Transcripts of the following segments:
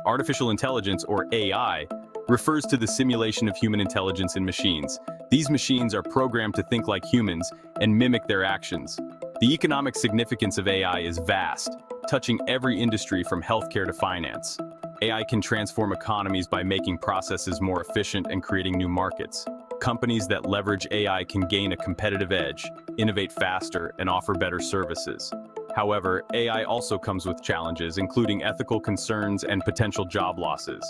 Artificial intelligence, or AI, refers to the simulation of human intelligence in machines. These machines are programmed to think like humans and mimic their actions. The economic significance of AI is vast, touching every industry from healthcare to finance. AI can transform economies by making processes more efficient and creating new markets. Companies that leverage AI can gain a competitive edge, innovate faster, and offer better services. However, AI also comes with challenges, including ethical concerns and potential job losses.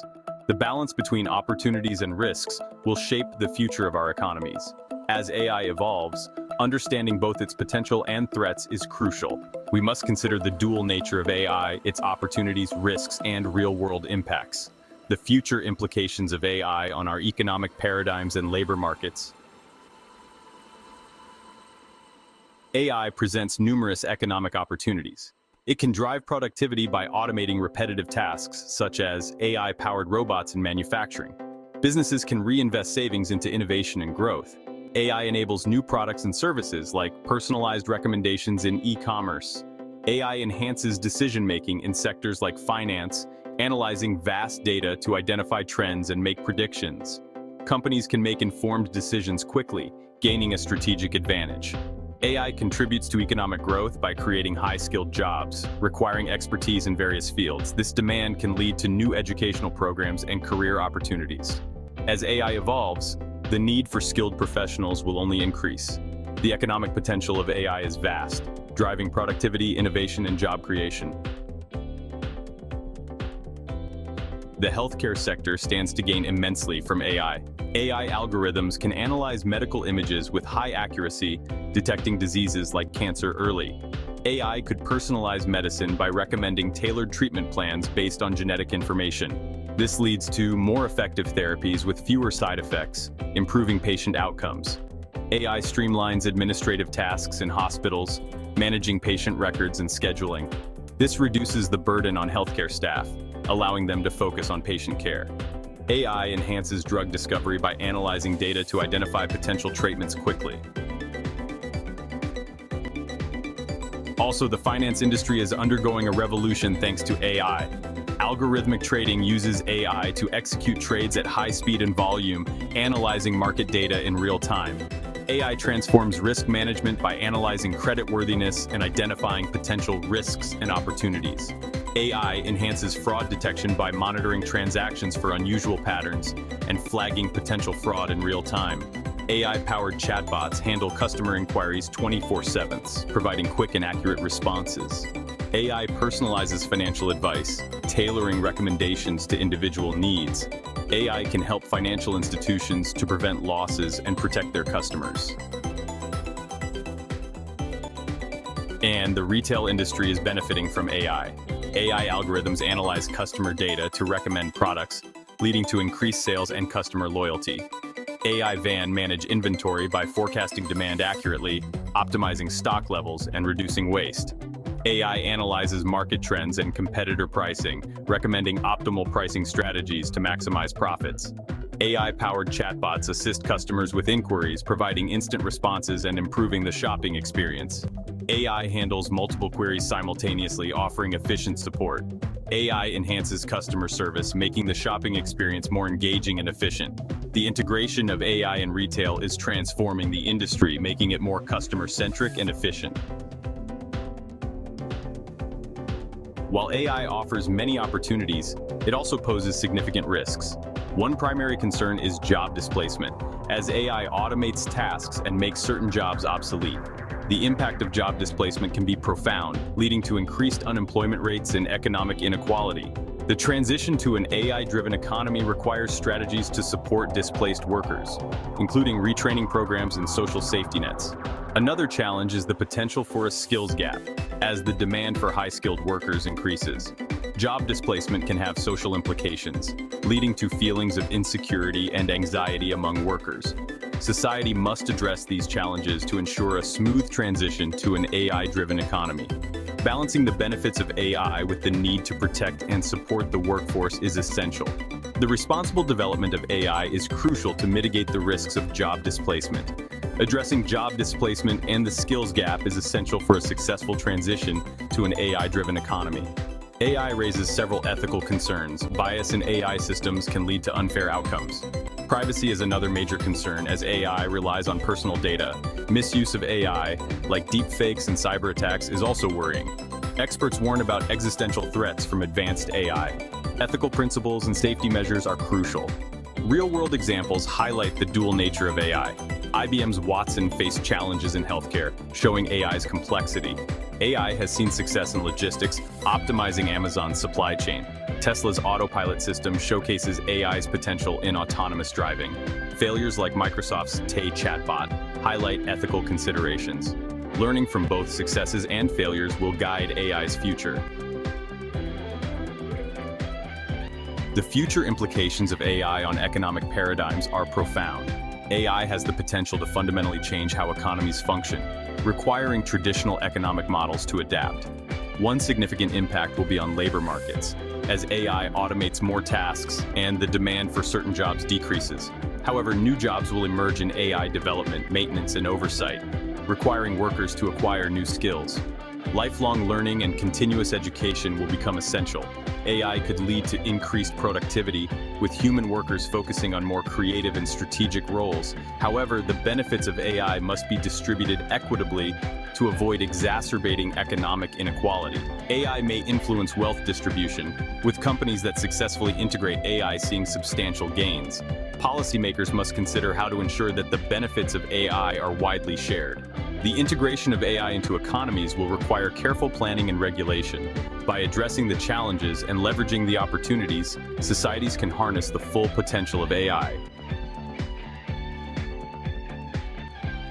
The balance between opportunities and risks will shape the future of our economies. As AI evolves, understanding both its potential and threats is crucial. We must consider the dual nature of AI, its opportunities, risks, and real-world impacts. The future implications of AI on our economic paradigms and labor markets. AI presents numerous economic opportunities. It can drive productivity by automating repetitive tasks, such as AI-powered robots in manufacturing. Businesses can reinvest savings into innovation and growth. AI enables new products and services like personalized recommendations in e-commerce. AI enhances decision-making in sectors like finance, analyzing vast data to identify trends and make predictions. Companies can make informed decisions quickly, gaining a strategic advantage. AI contributes to economic growth by creating high-skilled jobs, requiring expertise in various fields. This demand can lead to new educational programs and career opportunities. As AI evolves, the need for skilled professionals will only increase. The economic potential of AI is vast, driving productivity, innovation, and job creation. The healthcare sector stands to gain immensely from AI. AI algorithms can analyze medical images with high accuracy, detecting diseases like cancer early. AI could personalize medicine by recommending tailored treatment plans based on genetic information. This leads to more effective therapies with fewer side effects, improving patient outcomes. AI streamlines administrative tasks in hospitals, managing patient records and scheduling. This reduces the burden on healthcare staff, allowing them to focus on patient care. AI enhances drug discovery by analyzing data to identify potential treatments quickly. Also, the finance industry is undergoing a revolution thanks to AI. Algorithmic trading uses AI to execute trades at high speed and volume, analyzing market data in real time. AI transforms risk management by analyzing creditworthiness and identifying potential risks and opportunities. AI enhances fraud detection by monitoring transactions for unusual patterns and flagging potential fraud in real time. AI-powered chatbots handle customer inquiries 24/7, providing quick and accurate responses. AI personalizes financial advice, tailoring recommendations to individual needs. AI can help financial institutions to prevent losses and protect their customers. And the retail industry is benefiting from AI. AI algorithms analyze customer data to recommend products, leading to increased sales and customer loyalty. AI van manage inventory by forecasting demand accurately, optimizing stock levels, and reducing waste. AI analyzes market trends and competitor pricing, recommending optimal pricing strategies to maximize profits. AI-powered chatbots assist customers with inquiries, providing instant responses and improving the shopping experience. AI handles multiple queries simultaneously, offering efficient support. AI enhances customer service, making the shopping experience more engaging and efficient. The integration of AI in retail is transforming the industry, making it more customer-centric and efficient. While AI offers many opportunities, it also poses significant risks. One primary concern is job displacement, as AI automates tasks and makes certain jobs obsolete. The impact of job displacement can be profound, leading to increased unemployment rates and economic inequality. The transition to an AI-driven economy requires strategies to support displaced workers, including retraining programs and social safety nets. Another challenge is the potential for a skills gap, as the demand for high-skilled workers increases. Job displacement can have social implications, leading to feelings of insecurity and anxiety among workers. Society must address these challenges to ensure a smooth transition to an AI-driven economy. Balancing the benefits of AI with the need to protect and support the workforce is essential. The responsible development of AI is crucial to mitigate the risks of job displacement. Addressing job displacement and the skills gap is essential for a successful transition to an AI-driven economy. AI raises several ethical concerns. Bias in AI systems can lead to unfair outcomes. Privacy is another major concern as AI relies on personal data. Misuse of AI, like deepfakes and cyber attacks, is also worrying. Experts warn about existential threats from advanced AI. Ethical principles and safety measures are crucial. Real-world examples highlight the dual nature of AI. IBM's Watson faced challenges in healthcare, showing AI's complexity. AI has seen success in logistics, optimizing Amazon's supply chain. Tesla's autopilot system showcases AI's potential in autonomous driving. Failures like Microsoft's Tay chatbot highlight ethical considerations. Learning from both successes and failures will guide AI's future. The future implications of AI on economic paradigms are profound. AI has the potential to fundamentally change how economies function, requiring traditional economic models to adapt. One significant impact will be on labor markets, as AI automates more tasks and the demand for certain jobs decreases. However, new jobs will emerge in AI development, maintenance, and oversight, requiring workers to acquire new skills. Lifelong learning and continuous education will become essential. AI could lead to increased productivity, with human workers focusing on more creative and strategic roles. However, the benefits of AI must be distributed equitably to avoid exacerbating economic inequality. AI may influence wealth distribution, with companies that successfully integrate AI seeing substantial gains. Policymakers must consider how to ensure that the benefits of AI are widely shared. The integration of AI into economies will require careful planning and regulation. By addressing the challenges and leveraging the opportunities, societies can harness the full potential of AI.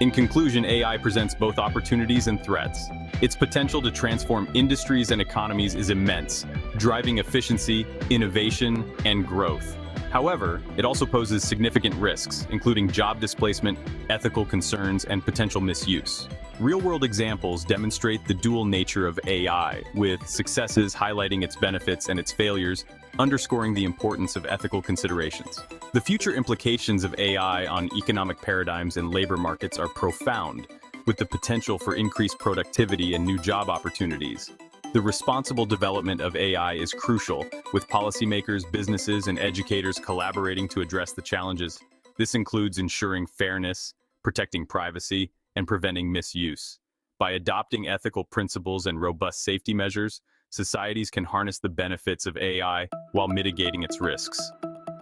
In conclusion, AI presents both opportunities and threats. Its potential to transform industries and economies is immense, driving efficiency, innovation, and growth. However, it also poses significant risks, including job displacement, ethical concerns, and potential misuse. Real-world examples demonstrate the dual nature of AI, with successes highlighting its benefits and its failures, underscoring the importance of ethical considerations. The future implications of AI on economic paradigms and labor markets are profound, with the potential for increased productivity and new job opportunities. The responsible development of AI is crucial, with policymakers, businesses, and educators collaborating to address the challenges. This includes ensuring fairness, protecting privacy, and preventing misuse. By adopting ethical principles and robust safety measures, societies can harness the benefits of AI while mitigating its risks.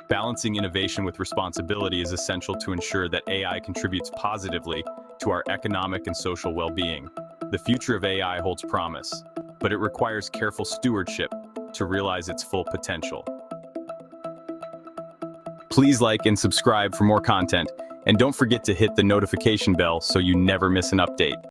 Balancing innovation with responsibility is essential to ensure that AI contributes positively to our economic and social well-being. The future of AI holds promise, but it requires careful stewardship to realize its full potential. Please like and subscribe for more content, and don't forget to hit the notification bell so you never miss an update.